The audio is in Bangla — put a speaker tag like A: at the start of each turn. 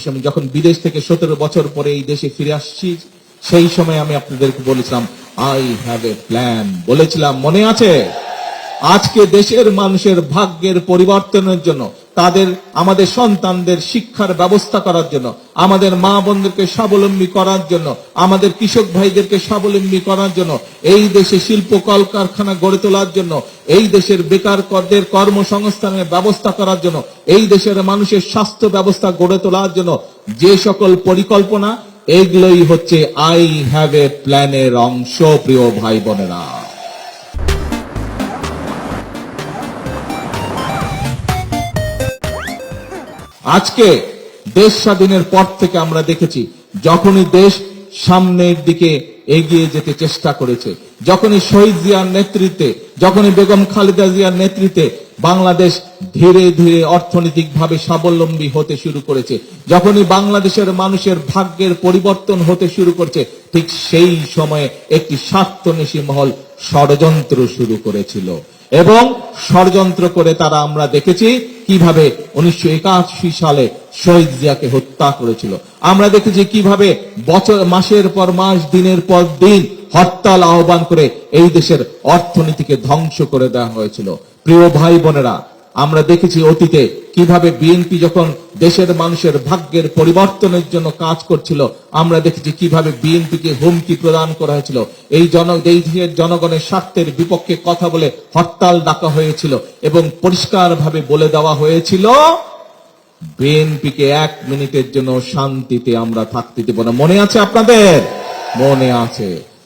A: সময় যখন বিদেশ থেকে 17 বছর পরে এই দেশে ফিরে আসছি, সেই সময় আমি আপনাদেরকে বলেছিলাম আই হ্যাভ এ প্ল্যান, বলেছিলাম মনে আছে? আজকে দেশের মানুষের ভাগ্যের পরিবর্তনের জন্য, আমাদের সন্তানদের শিক্ষার ব্যবস্থা করার জন্য, আমাদের মা বোনদেরকে স্বাবলম্বী করার জন্য, আমাদের কৃষক ভাইদেরকে স্বাবলম্বী করার জন্য, এই দেশে শিল্প কলকারখানা গড়ে তোলার জন্য, এই দেশের বেকারদের কর্মসংস্থানের ব্যবস্থা করার জন্য, এই দেশের মানুষের স্বাস্থ্য ব্যবস্থা গড়ে তোলার জন্য যে সকল পরিকল্পনা, এগুলোই হচ্ছে আই হ্যাভ এ প্ল্যানের অংশ। প্রিয় ভাই বোনেরা, আজকে দেশ স্বাধীনের পর থেকে আমরা দেখেছি, যখনই দেশ সামনের দিকে এগিয়ে যেতে চেষ্টা করেছে, যখনই শহীদ জিয়ার নেতৃত্বে, যখনই বেগম খালেদা জিয়ার নেতৃত্বে বাংলাদেশ ধীরে ধীরে অর্থনৈতিকভাবে স্বাবলম্বী হতে শুরু করেছে, যখনই বাংলাদেশের মানুষের ভাগ্যের পরিবর্তন হতে শুরু করছে, ঠিক সেই সময়ে একটি স্বার্থন্বেষী মহল ষড়যন্ত্র শুরু করেছিল। এবং ষড়যন্ত্র করে তারা আমরা দেখেছি কিভাবে 1981 সালে শহীদ জিয়াকে হত্যা করেছিল। আমরা দেখেছি কিভাবে মাসের পর মাস, দিনের পর দিন হরতাল আহ্বান করে এই দেশের অর্থনীতিকে ধ্বংস করে দেওয়া হয়েছিল। প্রিয় ভাই বোনেরা, আমরা দেখেছি অতীতে কিভাবে বিএনপি যখন দেশের মানুষের ভাগ্যের পরিবর্তনের জন্য কাজ করছিল, আমরা দেখেছি কিভাবে বিএনপিকে হুমকি প্রদান করা হয়েছিল, এই দেশের জনগণের স্বার্থের বিপক্ষে কথা বলে হরতাল ডাকা হয়েছিল এবং পরিষ্কারভাবে বলে দেওয়া হয়েছিল বিএনপিকে 1 মিনিটের জন্য শান্তিতে আমরা থাকতে দেব না। মনে আছে আপনাদের? মনে আছে।